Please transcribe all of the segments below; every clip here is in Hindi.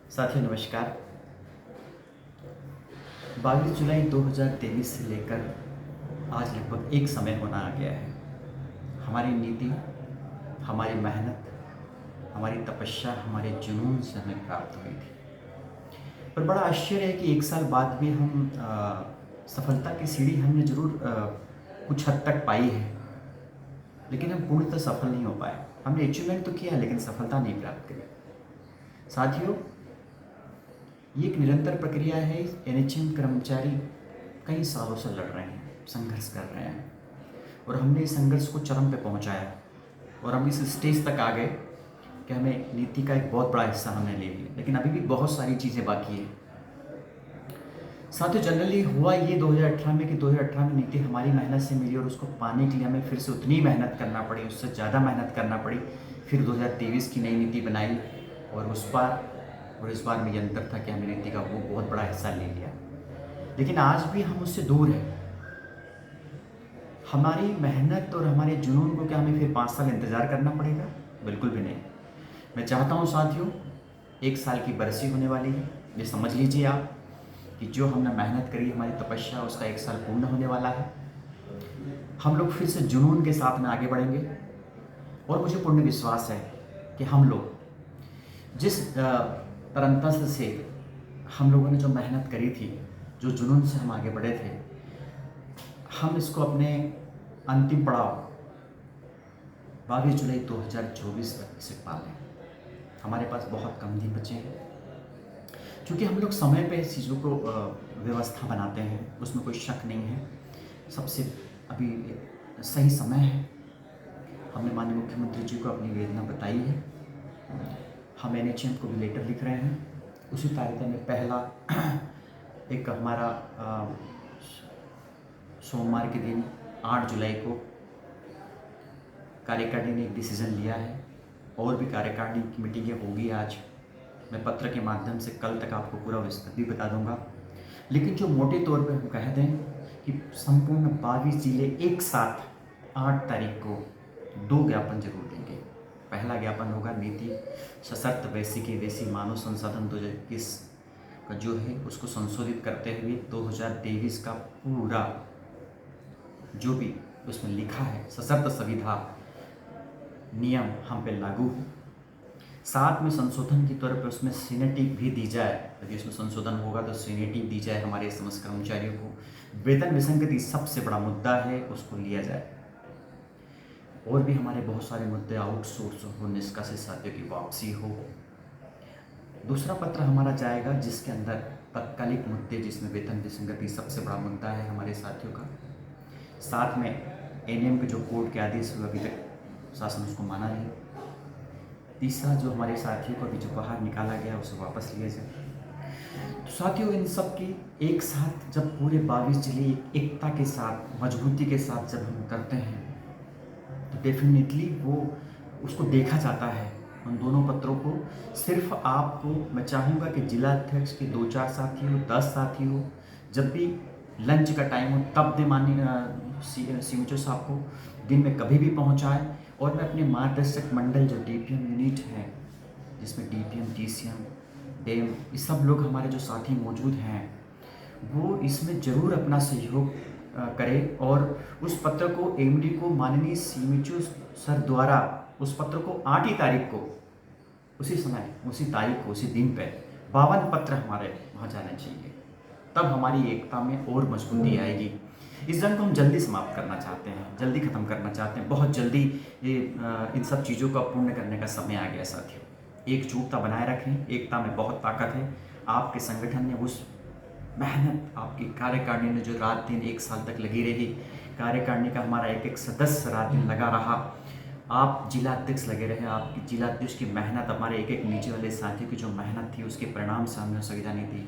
साथियों नमस्कार। 22 जुलाई 2023 से लेकर आज लगभग एक समय होना आ गया है। हमारी नीति, हमारी मेहनत, हमारी तपस्या, हमारे जुनून से हमें प्राप्त हुई थी। पर बड़ा आश्चर्य है कि एक साल बाद भी हम सफलता की सीढ़ी हमने ज़रूर कुछ हद तक पाई है, लेकिन हम पूर्णतः सफल नहीं हो पाए। हमने अचीवमेंट तो किया लेकिन सफलता नहीं प्राप्त करी। साथियों, ये एक निरंतर प्रक्रिया है। एनएचएम कर्मचारी कई सालों से लड़ रहे हैं, संघर्ष कर रहे हैं, और हमने इस संघर्ष को चरम पे पहुंचाया और हम इस स्टेज तक आ गए कि हमें नीति का एक बहुत बड़ा हिस्सा हमने ले लिया, लेकिन अभी भी बहुत सारी चीज़ें बाकी है। साथियों, जनरली हुआ ये 2018 में कि 2018 में नीति हमारी मेहनत से मिली और उसको पाने के लिए हमें फिर से उतनी मेहनत करना पड़ी, उससे ज़्यादा मेहनत करना पड़ी। फिर 2023 की नई नीति बनाई और इस बार में ये अंतर था कि हमने नीति का वो बहुत बड़ा हिस्सा ले लिया, लेकिन आज भी हम उससे दूर हैं। हमारी मेहनत और हमारे जुनून को क्या हमें फिर 5 साल इंतज़ार करना पड़ेगा? बिल्कुल भी नहीं। मैं चाहता हूँ साथियों, 1 साल की बरसी होने वाली है। ये समझ लीजिए आप कि जो हमने मेहनत करी, हमारी तपस्या, उसका 1 साल पूर्ण होने वाला है। हम लोग फिर से जुनून के साथ में आगे बढ़ेंगे और मुझे पूर्ण विश्वास है कि हम लोग जिस तरंतस से हम लोगों ने जो मेहनत करी थी, जो जुनून से हम आगे बढ़े थे, हम इसको अपने अंतिम पड़ाव 22 जुलाई 2024 तक इसे पालें। हमारे पास बहुत कम दिन बचे हैं, क्योंकि हम लोग समय पे चीज़ों को व्यवस्था बनाते हैं, उसमें कोई शक नहीं है। सबसे अभी सही समय है। हमने माननीय मुख्यमंत्री जी को अपनी वेदना बताई है। हम एनएचएम को भी लेटर लिख रहे हैं। उसी तारीख में पहला एक हमारा सोमवार के दिन 8 जुलाई को कार्यकारिणी ने एक डिसीज़न लिया है और भी कार्यकारिणी की मीटिंगें होगी आज। मैं पत्र के माध्यम से कल तक आपको पूरा विस्तृत भी बता दूंगा, लेकिन जो मोटे तौर पर हम कह दें कि संपूर्ण 22 जिले एक साथ 8 तारीख को 2 ज्ञापन जरूर देंगे। पहला ज्ञापन होगा नीति सशक्त वैश्विकी वैसी मानव संसाधन 2021 का जो है उसको संशोधित करते हुए 2023 का पूरा जो भी उसमें लिखा है सशर्त सुविधा नियम हम पे लागू हो। साथ में संशोधन के तौर पर उसमें सीनेटिव भी दी जाए। यदि उसमें संशोधन होगा तो सीनेटिव दी जाए हमारे समस्त कर्मचारियों को। वेतन विसंगति सबसे बड़ा मुद्दा है, उसको लिया जाए। और भी हमारे बहुत सारे मुद्दे, आउटसोर्स हो, निष्कासित साथियों की वापसी हो। दूसरा पत्र हमारा जाएगा जिसके अंदर तत्कालिक मुद्दे, जिसमें वेतन विसंगति सबसे बड़ा मुद्दा है हमारे साथियों का। साथ में एनएम के जो कोर्ट के आदेश हुए अभी तक शासन उसको माना नहीं। तीसरा जो हमारे साथियों को अभी जो बाहर निकाला गया उसे वापस लिया जाए। तो साथियों, इन सब की एक साथ जब पूरे 22 जिले एकता के साथ, मजबूती के साथ जब हम करते हैं तो डेफिनेटली वो उसको देखा जाता है। उन दोनों पत्रों को सिर्फ आपको मैं चाहूँगा कि जिला अध्यक्ष के 2-4 साथी हो, 10 साथी हो, जब भी लंच का टाइम हो तब दे माननीय सीएमओ साहब को, दिन में कभी भी पहुँचाएँ। और मैं अपने मार्गदर्शक मंडल जो डीपीएम यूनिट है, जिसमें डीपीएम, टीसीएम, डेम, ये सब लोग हमारे जो साथी मौजूद हैं, वो इसमें ज़रूर अपना सहयोग करें और उस पत्र को एमडी को माननीय सीएमओ सर द्वारा उस पत्र को 8 ही तारीख को, उसी समय, उसी तारीख को, उसी दिन पे 52 पत्र हमारे वहाँ जाने चाहिए। तब हमारी एकता में और मजबूती आएगी। इस जंग को हम जल्दी समाप्त करना चाहते हैं, जल्दी ख़त्म करना चाहते हैं, बहुत जल्दी। ये इन सब चीज़ों का पूर्ण करने का समय आ गया साथियों। एकजुटता बनाए रखें, एकता में बहुत ताकत है। आपके संगठन ने उस मेहनत, आपकी कार्यकारिणी ने जो रात दिन 1 साल तक लगी रही, कार्यकारिणी का हमारा एक एक सदस्य रात दिन लगा रहा, आप जिला अध्यक्ष लगे रहे, आपकी जिला अध्यक्ष की मेहनत, हमारे एक एक नीचे वाले साथियों की जो मेहनत थी, उसके परिणाम से हमने संविधान नीति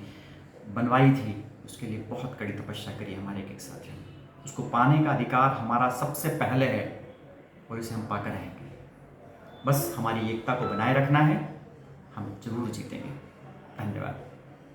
बनवाई थी। उसके लिए बहुत कड़ी तपस्या करी हमारे एक एक साथियों ने। उसको पाने का अधिकार हमारा सबसे पहले है और इसे हम पाकर रहेंगे। बस हमारी एकता को बनाए रखना है, हम जरूर जीतेंगे। धन्यवाद।